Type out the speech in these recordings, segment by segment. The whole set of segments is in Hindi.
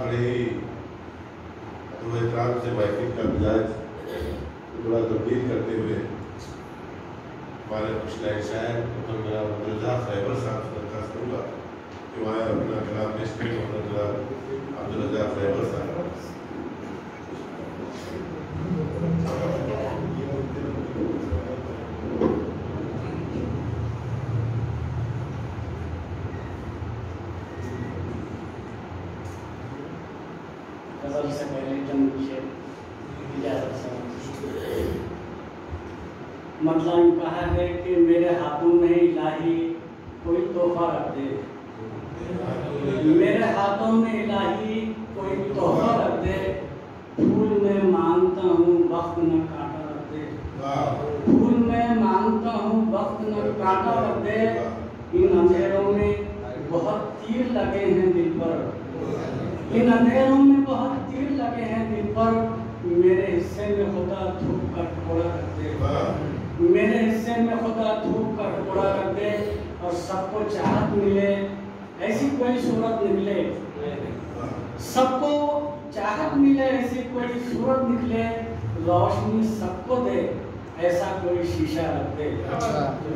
खड़े ही तो एहतराम से महफिल का मिजाज थोड़ा तब्दील करते हुए हमारे कुछ नए शायर तो मेरा अब्दुल खैबर साहब से दरखास्त करूँगा कि वहाँ अपना कलाम पेश करें। अब्दुल खैबर साहब से पहले मतलब कहा है कि मेरे हाथों में इलाही कोई तोहफा रख दे, मेरे हाथों में इलाही कोई तोहफा रख दे, फूल में मांगता हूँ वक्त न कांटा रख दे, फूल में मांगता हूँ वक्त न कांटा रख दे। इन अंधेरों में बहुत तीर लगे हैं दिल पर, इन अंधेरों में बहुत तीर लगे हैं दिल पर, मेरे हिस्से में खुदा धूप का टुकड़ा रख दे, मेरे हिस्से में खुदा धूप का टुकड़ा रख दे। और सबको चाहत मिले ऐसी कोई सूरत निकले, सबको चाहत मिले ऐसी कोई सूरत निकले, रोशनी सबको दे ऐसा कोई शीशा रख दे,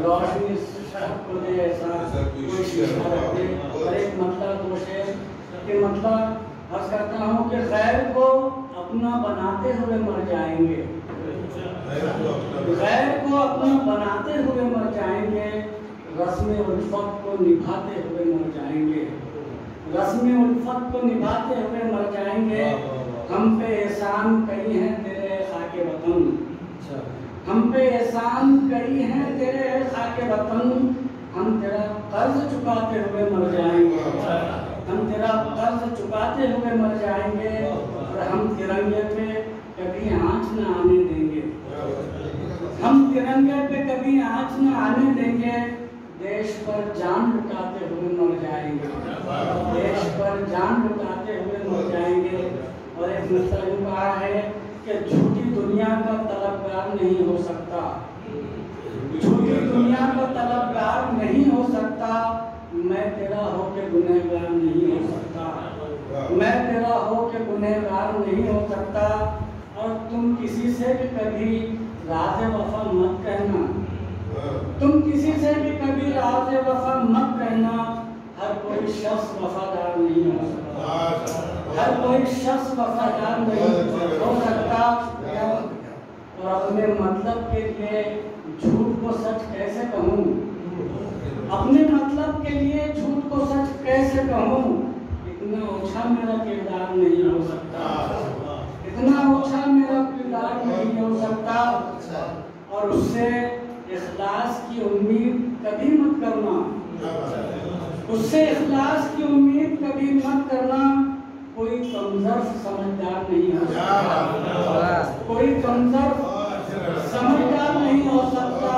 रोशनी सबको दे ऐसा कोई शीशा रख दे। और एक मतलब दोष है कि मतलब अर्ज करता हूँ कि खैर को अपना बनाते हुए मर जाएंगे, खैर को अपना बनाते हुए मर जाएंगे, रस्म उल्फत को निभाते हुए मर जाएंगे, रस्म उल्फत को निभाते हुए मर जाएंगे। हम पे एहसान कई हैं तेरे खाके वतन, हम पे एहसान कई हैं तेरे खाके वतन, हम तेरा कर्ज चुकाते हुए मर जाएंगे, हम तेरा कर्ज चुकाते हुए मर जाएंगे। और हम तिरंगे पे कभी आँच न आने देंगे, हम तिरंगे पे कभी आँच न आने देंगे, देश पर जान लुटाते हुए मर जाएंगे, देश पर जान लुटाते हुए मर जाएंगे। और एक मसला यूँ कहा है कि झूठी दुनिया का तलबगार नहीं हो सकता, झूठी दुनिया का तलबगार नहीं हो सकता, मैं तेरा हो के गुनहगार नहीं हो सकता, मैं तेरा हो के गुनहगार नहीं हो सकता। और तुम किसी से भी कभी राज़े वफा मत कहना, तुम किसी से भी कभी राज़े वफा मत कहना, हर कोई शख्स वफादार नहीं हो सकता, हर कोई शख्स वफादार नहीं हो सकता। और अपने मतलब के लिए झूठ को सच कैसे कहूँ, अपने मतलब के लिए झूठ को सच कैसे कहूँ, इतना ओछा मेरा किरदार नहीं हो सकता, इतना ओछा मेरा किरदार नहीं हो सकता। और उससे इखलास की उम्मीद कभी मत करना, उससे इखलास की उम्मीद कभी मत करना, कोई कमजोर समझदार नहीं हो सकता, कोई कमजोर समझदार नहीं हो सकता,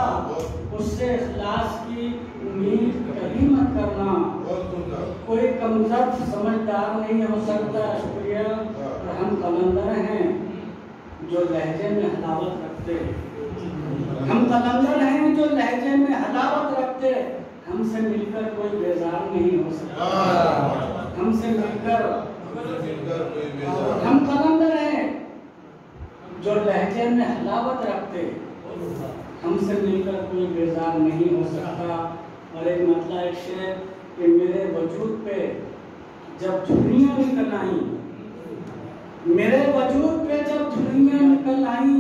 उससे इखलास की उम्मीद कभी मत करना, कोई कमजोर समझदार नहीं हो सकता। शुक्रिया। और हम कलंदर हैं जो लहजे में हलावत रखते, हम कलंदर हैं जो लहजे में हलावत रखते, हमसे मिलकर कोई बेजार नहीं हो सकता, हमसे मिलकर हम कलंदर हैं जो लहजे में हलावत रखते, हमसे मिलकर कोई बेजार नहीं हो सकता। और एक मतलब एक शेर कि मेरे वजूद पे जब झुर्रियाँ निकल आई, मेरे वजूद पे जब झुर्रियाँ निकल आई,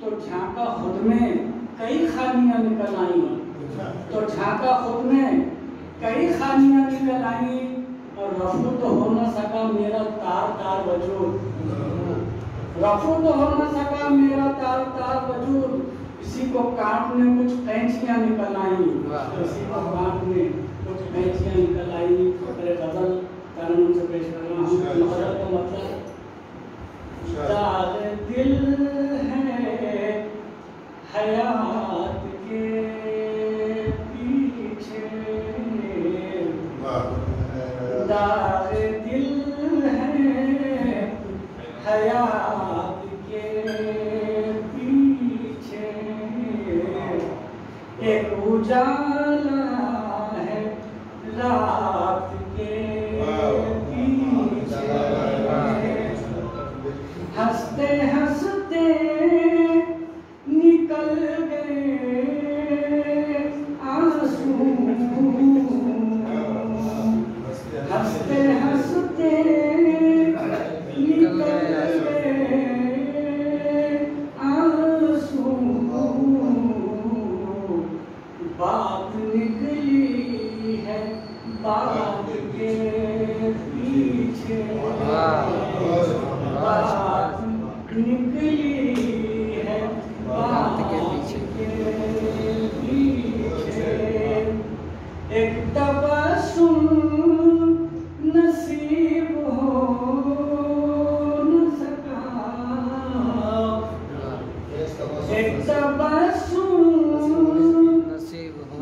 तो झांका खुद में कई खामियां निकल आई, तो झांका खुद में कई खामियां निकल आई। और रफू तो हो न सका मेरा तार तार वजूद, रफू तो हो न सका मेरा तार तार वजूद, इसी को काटने कुछ कैंचियां निकल आई, इसी को काटने कुछ कैंचियां निकल आई। मेरे गजल कानून से पेश कर रहा हूँ। गजल का मतलब दाग दिल है हयात के पीछे, दाग दिल है हयात के पीछे, एक उजाला है रात के पीछे,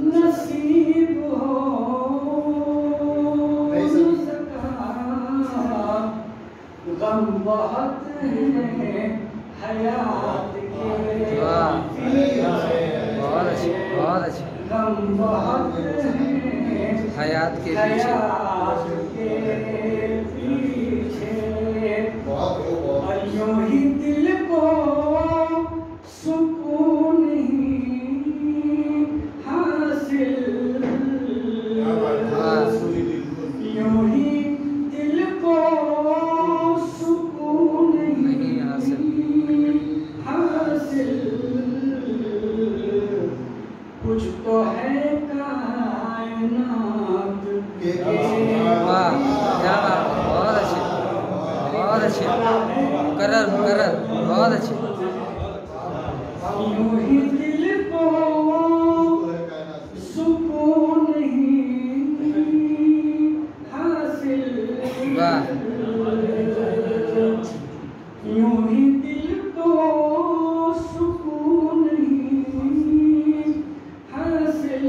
नसीब हो गम बहुत है हयात के, बहुत अच्छे, बहुत अच्छे। गम बहुत है हयात के पीछे, और यूं ही दिल को सुकून ही हासिल, यूं ही दिल को सुकून ही हासिल, कुछ तो है कायनात के। वाह, क्या बात है, बहुत अच्छे, बहुत अच्छे। मुकर्रर मुकर्रर, बहुत अच्छे। यूं ही दिल को सुकून ही हासिल, वाह, यूं ही दिल को सुकून ही हासिल,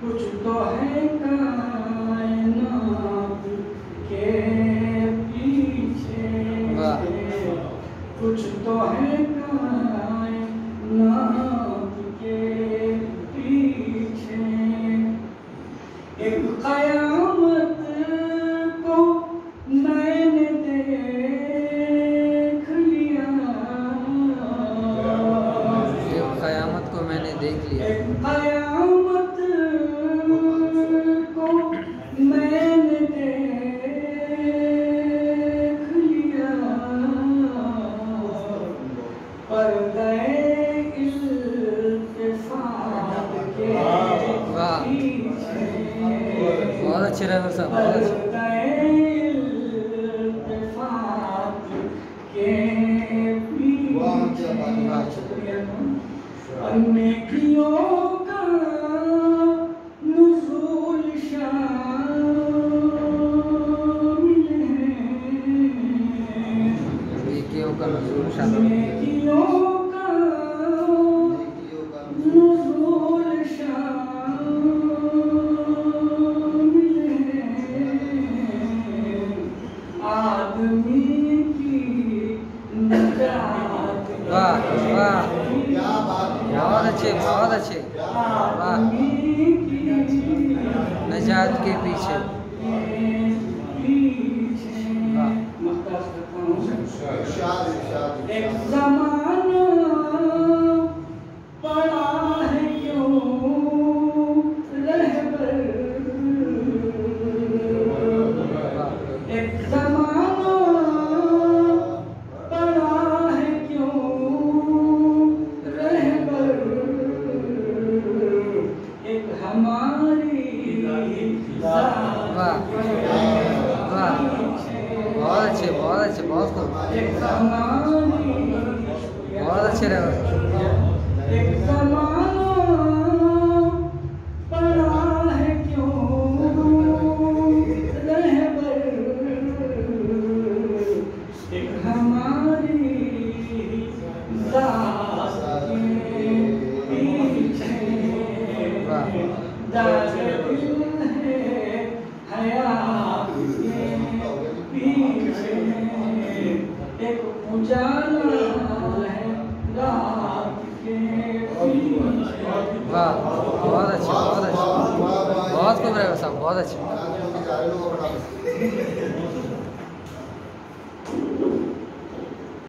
कुछ तो है कायनात के पीछे, वाह। कुछ तो है कायनात के पीछे, एक कयामत को मैंने देख लिया, एक कयामत को मैंने देख लिया। एक कयामत को मैंने देख लिया, पर्दे इल्तिफात के वाह। पीछे, बहुत अच्छे ड्राइवर साहब, बहुत अच्छे। पर्दे इल्तिफात के पीछे, और नेकियों का नुज़ूल शामिल है, नेकियों का नज़ूल शामिल है। नेकियों का नुज़ूल शामिल है, आदमी की निजात के वाह, वाह। पीछे, बहुत अच्छे, बहुत अच्छे। वाह, आदमी की निजात के पीछे। वाह। एक ज़माना पड़ा है क्यों रहबर, एक ज़माना पड़ा है क्यों रहबर, एक हमारी वाह, वाह। बहुत अच्छे, बहुत अच्छे, बहुत खूब। बहुत अच्छे ड्राइवर साहब। एक ज़माना पड़ा है क्यों रहबर, एक हमारी ज़ात के पीछे, वाह। दाग़ दिल है हयात के पीछे, एक उजाला है रात के पीछे। वाह, बहुत अच्छे, बहुत अच्छे। बहुत खूब ड्राइवर साहब, बहुत अच्छे।